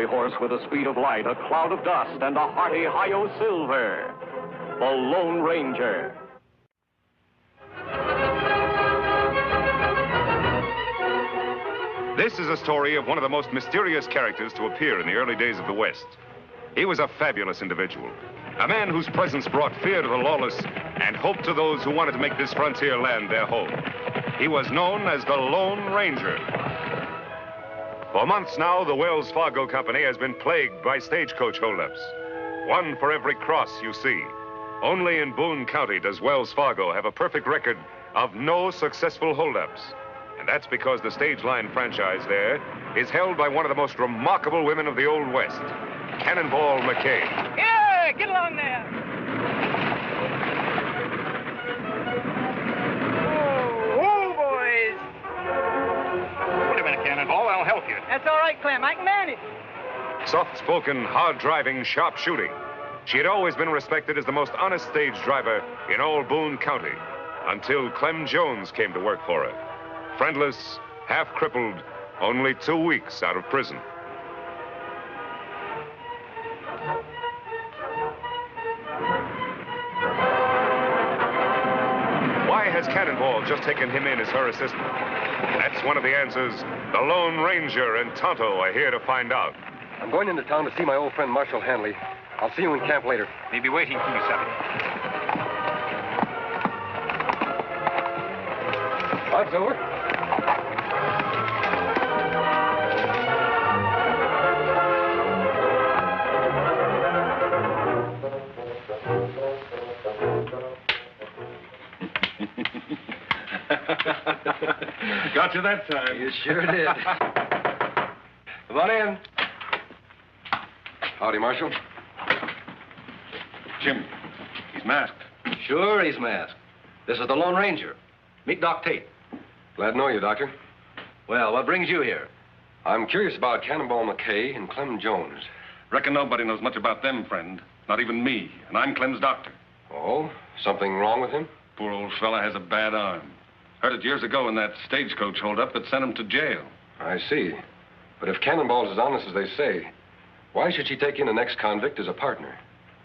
cavalry horse with the speed of light, a cloud of dust, and a hearty hi-yo silver. The Lone Ranger. This is a story of one of the most mysterious characters to appear in the early days of the West. He was a fabulous individual, a man whose presence brought fear to the lawless and hope to those who wanted to make this frontier land their home. He was known as the Lone Ranger. For months now, the Wells Fargo Company has been plagued by stagecoach holdups. One for every cross you see. Only in Boone County does Wells Fargo have a perfect record of no successful holdups. And that's because the stage line franchise there is held by one of the most remarkable women of the Old West, Cannonball McKay. Yeah, get along there. Oh, boys. Wait a minute, Cannonball. I'll help you. That's all right, Clem. I can manage. Soft-spoken, hard-driving, sharp shooting. She had always been respected as the most honest stage driver in all Boone County until Clem Jones came to work for her. Friendless, half-crippled, only 2 weeks out of prison. Why has Cannonball just taken him in as her assistant? That's one of the answers the Lone Ranger and Tonto are here to find out. I'm going into town to see my old friend Marshal Hanley. I'll see you in camp later. He'll be waiting for you, Savvy. Odds over. Got you that time. You sure did. Come on in. Howdy, Marshal. Jim, he's masked. Sure, he's masked. This is the Lone Ranger. Meet Doc Tate. Glad to know you, Doctor. Well, what brings you here? I'm curious about Cannonball McKay and Clem Jones. Reckon nobody knows much about them, friend. Not even me. And I'm Clem's doctor. Oh, something wrong with him? Poor old fella has a bad arm. Heard it years ago in that stagecoach holdup that sent him to jail. I see. But if Cannonball's as honest as they say, why should she take in an ex-convict as a partner?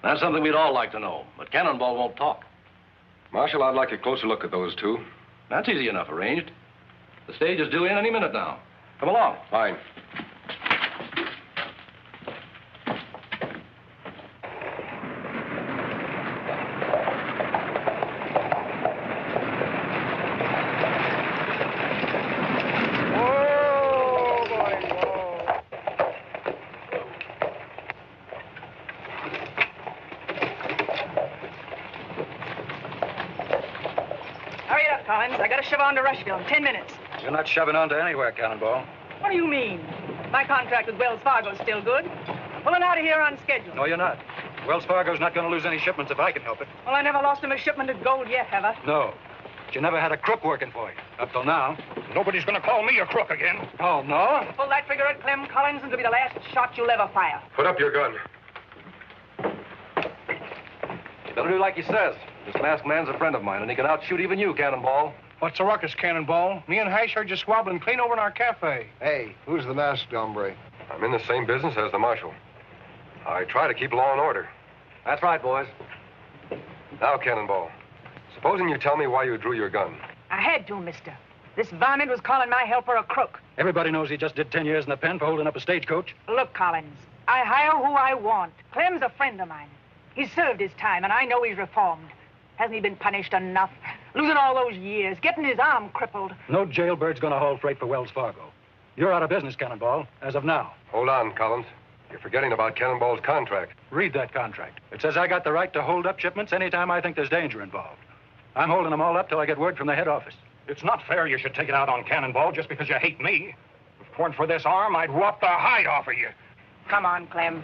That's something we'd all like to know, but Cannonball won't talk. Marshal, I'd like a closer look at those two. That's easy enough arranged. The stage is due in any minute now. Come along. Fine. I gotta shove on to Rushville in 10 minutes. You're not shoving on to anywhere, Cannonball. What do you mean? My contract with Wells Fargo's still good. Pulling out of here on schedule. No, you're not. Wells Fargo's not going to lose any shipments if I can help it. Well, I never lost him a shipment of gold yet, have I? No. But you never had a crook working for you. Up till now. Nobody's gonna call me a crook again. Oh, no? Pull that trigger at Clem Collins and it'll be the last shot you'll ever fire. Put up your gun. You better do like he says. This masked man's a friend of mine, and he can outshoot even you, Cannonball. What's the ruckus, Cannonball? Me and Hash heard you squabbling clean over in our cafe. Hey, who's the masked hombre? I'm in the same business as the Marshal. I try to keep law and order. That's right, boys. Now, Cannonball, supposing you tell me why you drew your gun. I had to, mister. This varmint was calling my helper a crook. Everybody knows he just did 10 years in the pen for holding up a stagecoach. Look, Collins, I hire who I want. Clem's a friend of mine. He's served his time, and I know he's reformed. Hasn't he been punished enough? Losing all those years, getting his arm crippled. No jailbird's gonna haul freight for Wells Fargo. You're out of business, Cannonball, as of now. Hold on, Collins. You're forgetting about Cannonball's contract. Read that contract. It says I got the right to hold up shipments anytime I think there's danger involved. I'm holding them all up till I get word from the head office. It's not fair you should take it out on Cannonball just because you hate me. If it weren't for this arm, I'd rip the hide off of you. Come on, Clem.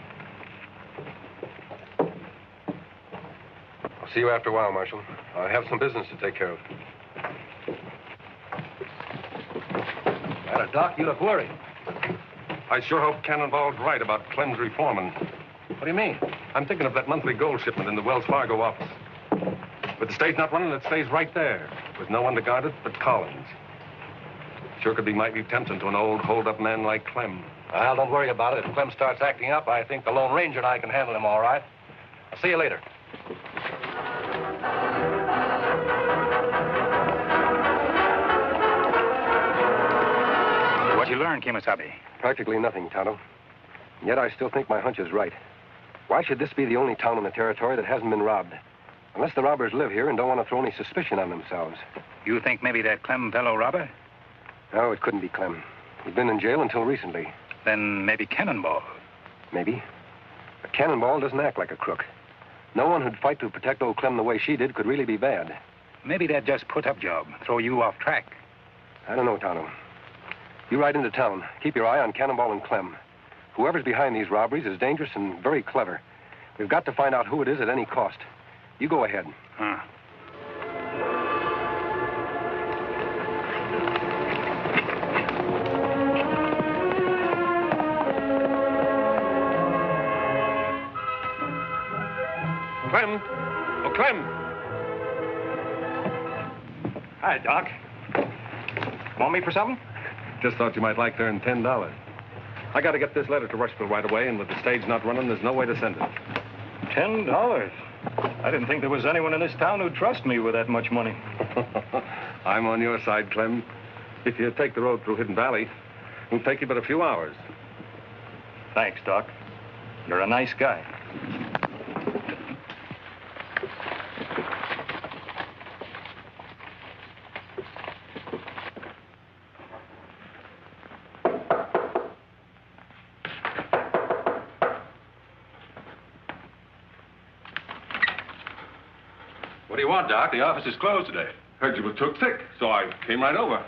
I'll see you after a while, Marshal. I have some business to take care of. Doc, you look worried. I sure hope Cannonball's right about Clem's reforming. What do you mean? I'm thinking of that monthly gold shipment in the Wells Fargo office. With the stage not running, it stays right there, with no one to guard it but Collins. Sure could be mighty tempting to an old hold-up man like Clem. Well, don't worry about it. If Clem starts acting up, I think the Lone Ranger and I can handle him all right. I'll see you later. What'd you learn, Kemosabe? Practically nothing, Tonto. Yet I still think my hunch is right. Why should this be the only town in the territory that hasn't been robbed? Unless the robbers live here and don't want to throw any suspicion on themselves. You think maybe that Clem fellow robber? No, it couldn't be Clem. He'd been in jail until recently. Then maybe Cannonball. Maybe. But Cannonball doesn't act like a crook. No one who'd fight to protect old Clem the way she did could really be bad. Maybe that just put-up job, throw you off track. I don't know, Tonto. You ride into town. Keep your eye on Cannonball and Clem. Whoever's behind these robberies is dangerous and very clever. We've got to find out who it is at any cost. You go ahead. Huh. Clem! Oh, Clem! Hi, Doc. Want me for something? Just thought you might like to earn $10. I got to get this letter to Rushville right away, and with the stage not running, there's no way to send it. $10? I didn't think there was anyone in this town who'd trust me with that much money. I'm on your side, Clem. If you take the road through Hidden Valley, it'll take you but a few hours. Thanks, Doc. You're a nice guy. What do you want, Doc? The office is closed today. Heard you were took sick, so I came right over.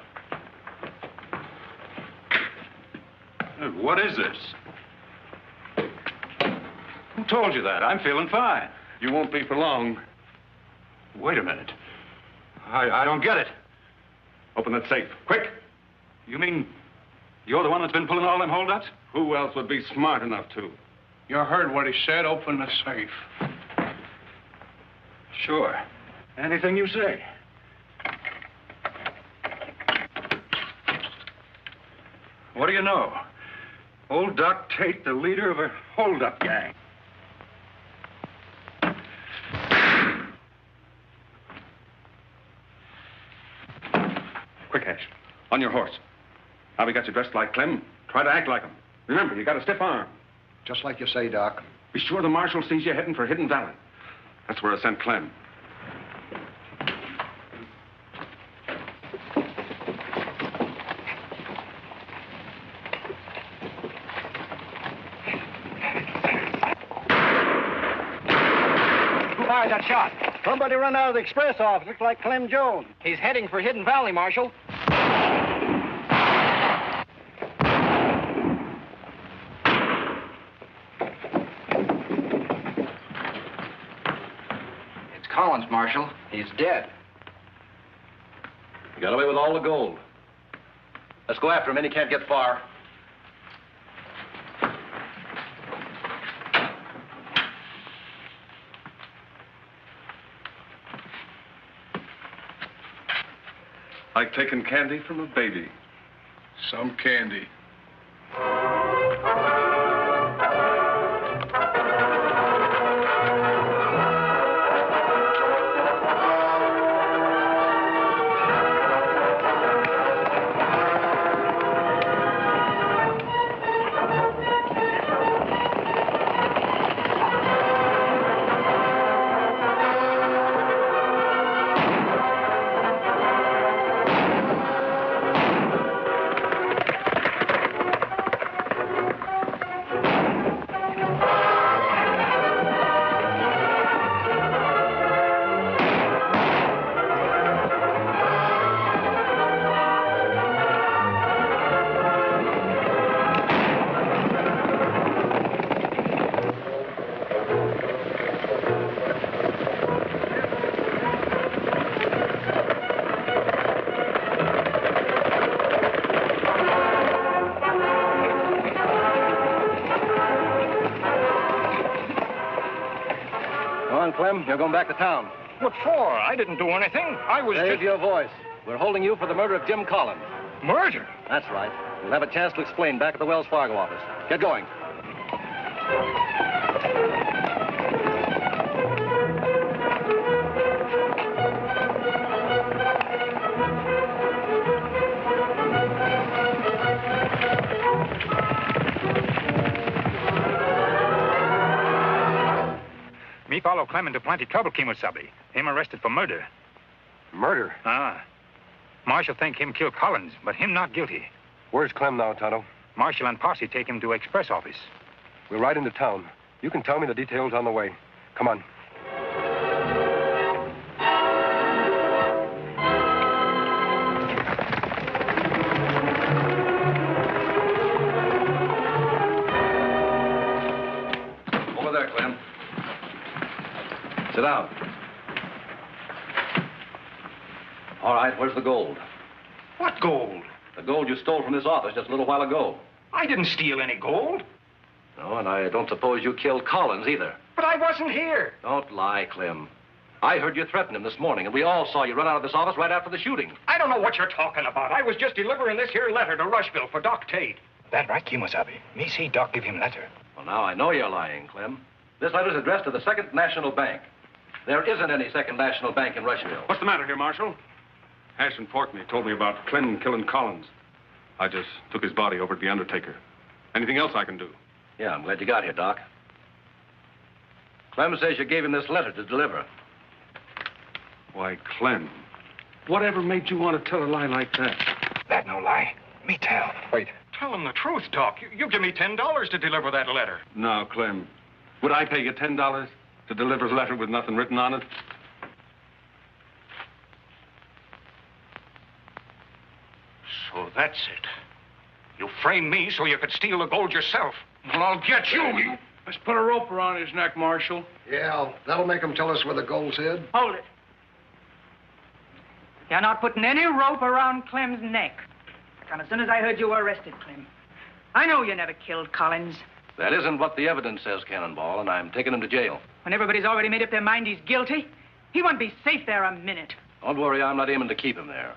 What is this? Who told you that? I'm feeling fine. You won't be for long. Wait a minute. I don't get it. Open that safe, quick. You mean you're the one that's been pulling all them holdups? Who else would be smart enough to? You heard what he said. Open the safe. Sure. Anything you say. What do you know? Old Doc Tate, the leader of a holdup gang. Quick, Ash. On your horse. Now we got you dressed like Clem. Try to act like him. Remember, you got a stiff arm. Just like you say, Doc. Be sure the marshal sees you heading for Hidden Valley. That's where I sent Clem. Who fired that shot? Somebody run out of the express office. Looks like Clem Jones. He's heading for Hidden Valley, Marshal. Collins, Marshal. He's dead. He got away with all the gold. Let's go after him, and he can't get far. Like taking candy from a baby. Some candy. Clem, you're going back to town. What for? I didn't do anything. I was Save just... your voice. We're holding you for the murder of Jim Collins. Murder? That's right. We'll have a chance to explain back at the Wells Fargo office. Get going. Me follow Clem into plenty trouble, Kimosabe. Him arrested for murder. Murder? Ah. Marshal think him kill Collins, but him not guilty. Where's Clem now, Tonto? Marshal and posse take him to express office. We'll ride into town. You can tell me the details on the way. Come on. Over there, Clem. Sit down. All right, where's the gold? What gold? The gold you stole from this office just a little while ago. I didn't steal any gold. No, and I don't suppose you killed Collins either. But I wasn't here. Don't lie, Clem. I heard you threaten him this morning, and we all saw you run out of this office right after the shooting. I don't know what you're talking about. I was just delivering this here letter to Rushville for Doc Tate. That right, Kimosabe. Me see Doc give him letter. Well, now I know you're lying, Clem. This letter's addressed to the Second National Bank. There isn't any Second National Bank in Rushville. What's the matter here, Marshal? Hash and Portney told me about Clem killing Collins. I just took his body over to the undertaker. Anything else I can do? Yeah, I'm glad you got here, Doc. Clem says you gave him this letter to deliver. Why, Clem, whatever made you want to tell a lie like that? That no lie. Me tell. Wait. Tell him the truth, Doc. You give me $10 to deliver that letter. No, Clem. Would I pay you $10 to deliver a letter with nothing written on it? So that's it. You framed me so you could steal the gold yourself. Well, I'll get you. Let's put a rope around his neck, Marshal. Yeah, that'll make him tell us where the gold's hid. Hold it. You're not putting any rope around Clem's neck. And as soon as I heard you were arrested, Clem. I know you never killed Collins. That isn't what the evidence says, Cannonball, and I'm taking him to jail. When everybody's already made up their mind he's guilty, he won't be safe there a minute. Don't worry, I'm not aiming to keep him there.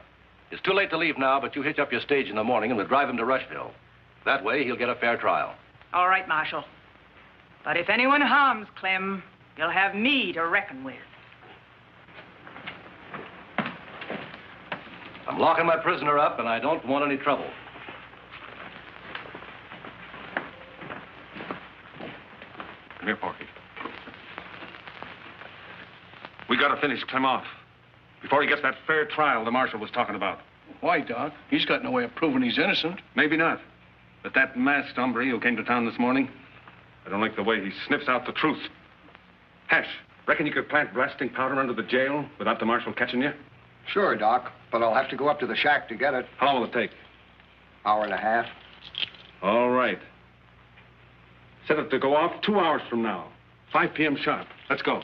It's too late to leave now, but you hitch up your stage in the morning and we'll drive him to Rushville. That way, he'll get a fair trial. All right, Marshal. But if anyone harms Clem, you'll have me to reckon with. I'm locking my prisoner up, and I don't want any trouble. Come here, Porky. We gotta finish Clem off before he gets that fair trial the marshal was talking about. Why, Doc? He's got no way of proving he's innocent. Maybe not. But that masked hombre who came to town this morning, I don't like the way he sniffs out the truth. Hash, reckon you could plant blasting powder under the jail without the marshal catching you? Sure, Doc, but I'll have to go up to the shack to get it. How long will it take? Hour and a half. All right. Set it to go off 2 hours from now. 5 p.m. sharp. Let's go.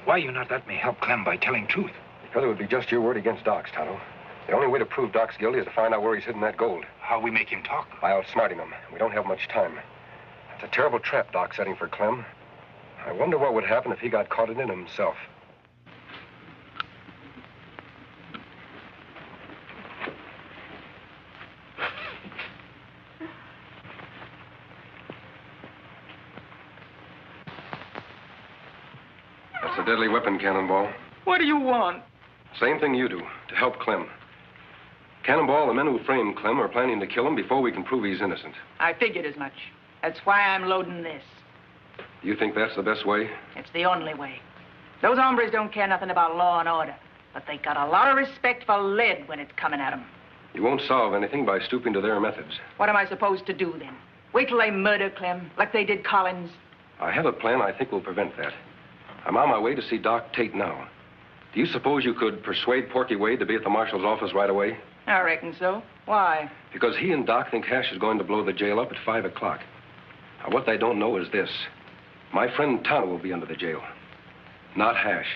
Why you not let me help Clem by telling truth? Because it would be just your word against Doc's, Tonto. The only way to prove Doc's guilty is to find out where he's hidden that gold. How we make him talk? By outsmarting him. We don't have much time. It's a terrible trap Doc's setting for Clem. I wonder what would happen if he got caught in it himself. That's a deadly weapon, Cannonball. What do you want? Same thing you do, to help Clem. Cannonball, the men who framed Clem are planning to kill him before we can prove he's innocent. I figured as much. That's why I'm loading this. You think that's the best way? It's the only way. Those hombres don't care nothing about law and order, but they got a lot of respect for lead when it's coming at them. You won't solve anything by stooping to their methods. What am I supposed to do then? Wait till they murder Clem, like they did Collins? I have a plan I think will prevent that. I'm on my way to see Doc Tate now. Do you suppose you could persuade Porky Wade to be at the marshal's office right away? I reckon so. Why? Because he and Doc think Hash is going to blow the jail up at 5 o'clock. Now, what they don't know is this. My friend Tonto will be under the jail, not Hash.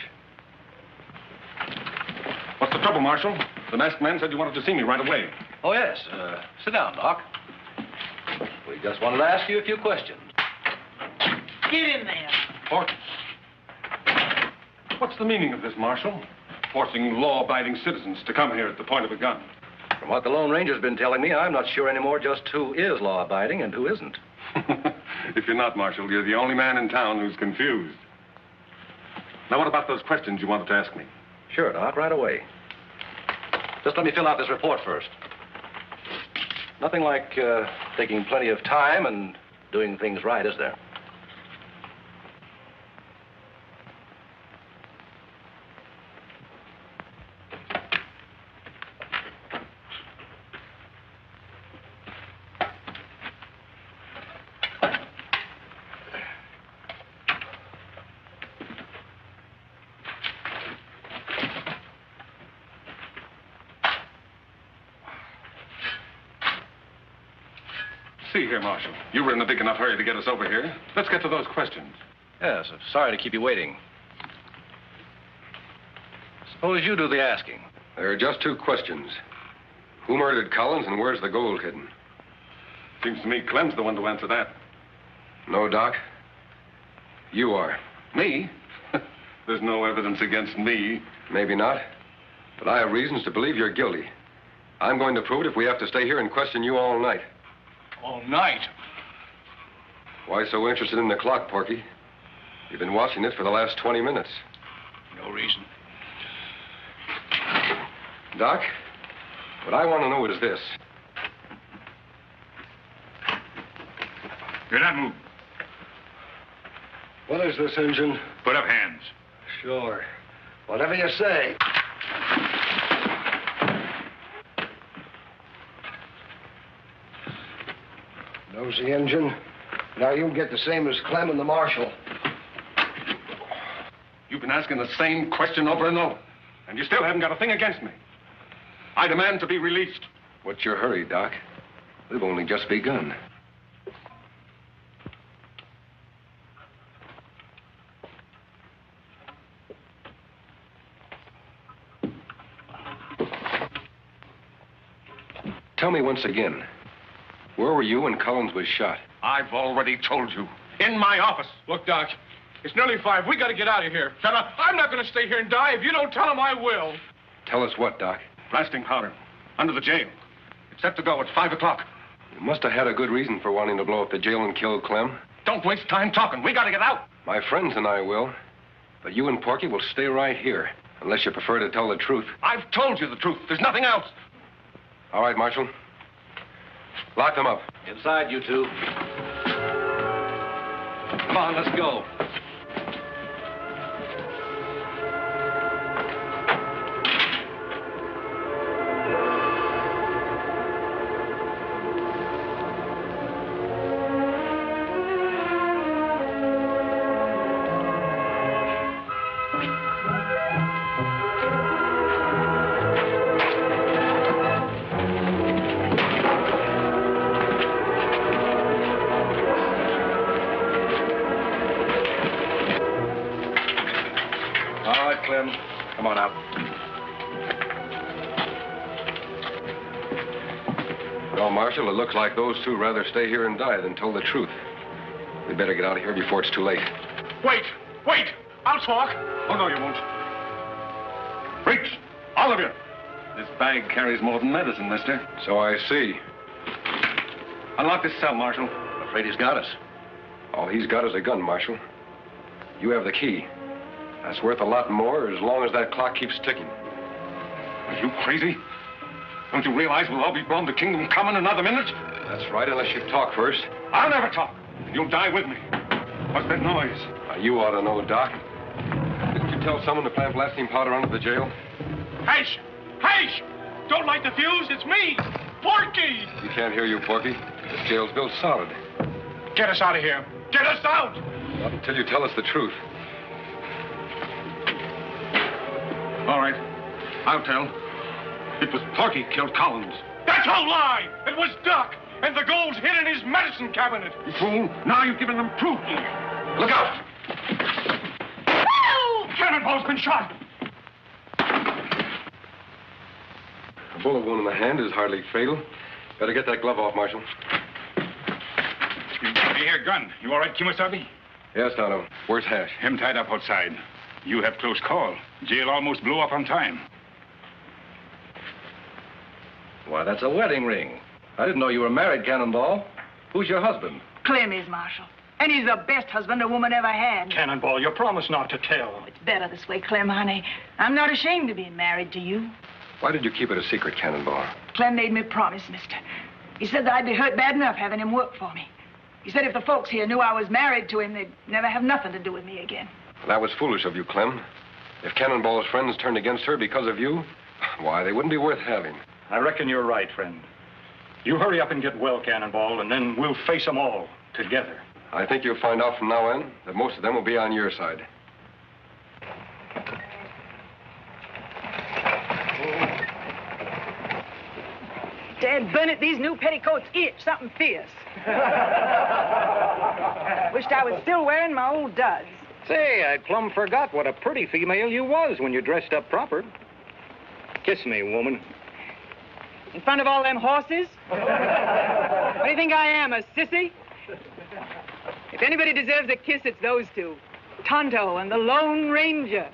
What's the trouble, Marshal? The masked man said you wanted to see me right away. Oh, yes. Sit down, Doc. We just wanted to ask you a few questions. Get in there. Porky. What's the meaning of this, Marshal? Forcing law-abiding citizens to come here at the point of a gun. From what the Lone Ranger's been telling me, I'm not sure anymore just who is law-abiding and who isn't. If you're not, Marshal, you're the only man in town who's confused. Now, what about those questions you wanted to ask me? Sure, Doc, right away. Just let me fill out this report first. Nothing like taking plenty of time and doing things right, is there? See here, Marshal. You were in a big enough hurry to get us over here. Let's get to those questions. Yes, I'm sorry to keep you waiting. Suppose you do the asking. There are just 2 questions. Who murdered Collins and where's the gold hidden? Seems to me Clem's the one to answer that. No, Doc. You are. Me? There's no evidence against me. Maybe not. But I have reasons to believe you're guilty. I'm going to prove it if we have to stay here and question you all night. All night? Why so interested in the clock, Porky? You've been watching it for the last 20 minutes. No reason. Doc, what I want to know is this. Do not move. What is this, Injun? Put up hands. Sure. Whatever you say. Nosy Injun. Now you get the same as Clem and the Marshal. You've been asking the same question over and over, and you still haven't got a thing against me. I demand to be released. What's your hurry, Doc? We've only just begun. Tell me once again, where were you when Collins was shot? I've already told you. In my office. Look, Doc, it's nearly 5. We got to get out of here. Shut up. I'm not going to stay here and die. If you don't tell him, I will. Tell us what, Doc? Blasting powder. Under the jail. It's set to go at 5 o'clock. You must have had a good reason for wanting to blow up the jail and kill Clem. Don't waste time talking. We got to get out. My friends and I will. But you and Porky will stay right here, unless you prefer to tell the truth. I've told you the truth. There's nothing else. All right, Marshal. Lock them up. Inside, you two. Come on, let's go. Come on out. Well, Marshal, it looks like those 2 rather stay here and die than tell the truth. We better get out of here before it's too late. Wait! I'll talk. Oh, no, you won't. Reach! All of you! This bag carries more than medicine, mister. So I see. Unlock this cell, Marshal. I'm afraid he's got us. All he's got is a gun, Marshal. You have the key. That's worth a lot more as long as that clock keeps ticking. Are you crazy? Don't you realize we'll all be blown to Kingdom Come in another minute? That's right, unless you talk first. I'll never talk. You'll die with me. What's that noise? You ought to know, Doc. Didn't you tell someone to plant blasting powder under the jail? Hash! Don't light the fuse. It's me, Porky. We can't hear you, Porky. This jail's built solid. Get us out of here. Get us out. Not until you tell us the truth. All right. I'll tell. It was Porky killed Collins. That's a lie! It was Doc, and the gold's hid in his medicine cabinet. You fool. Now you've given them proof. Look out! Cannonball's been shot. A bullet wound in the hand is hardly fatal. Better get that glove off, Marshal. Hey, here, gun. You all right, Kimosabe? Yes, Tonto. Where's Hash? Him tied up outside. You have close call. Jail almost blew up on time. Why, that's a wedding ring. I didn't know you were married, Cannonball. Who's your husband? Clem is, Marshal. And he's the best husband a woman ever had. Cannonball, you promised not to tell. It's better this way, Clem, honey. I'm not ashamed of being married to you. Why did you keep it a secret, Cannonball? Clem made me promise, mister. He said that I'd be hurt bad enough having him work for me. He said if the folks here knew I was married to him, they'd never have nothing to do with me again. That was foolish of you, Clem. If Cannonball's friends turned against her because of you, why, they wouldn't be worth having. I reckon you're right, friend. You hurry up and get well, Cannonball, and then we'll face them all together. I think you'll find out from now on that most of them will be on your side. Dad burn it, these new petticoats itch something fierce. Wished I was still wearing my old duds. Say, I plumb forgot what a pretty female you was when you dressed up proper. Kiss me, woman. In front of all them horses? What do you think I am, a sissy? If anybody deserves a kiss, it's those two. Tonto and the Lone Ranger.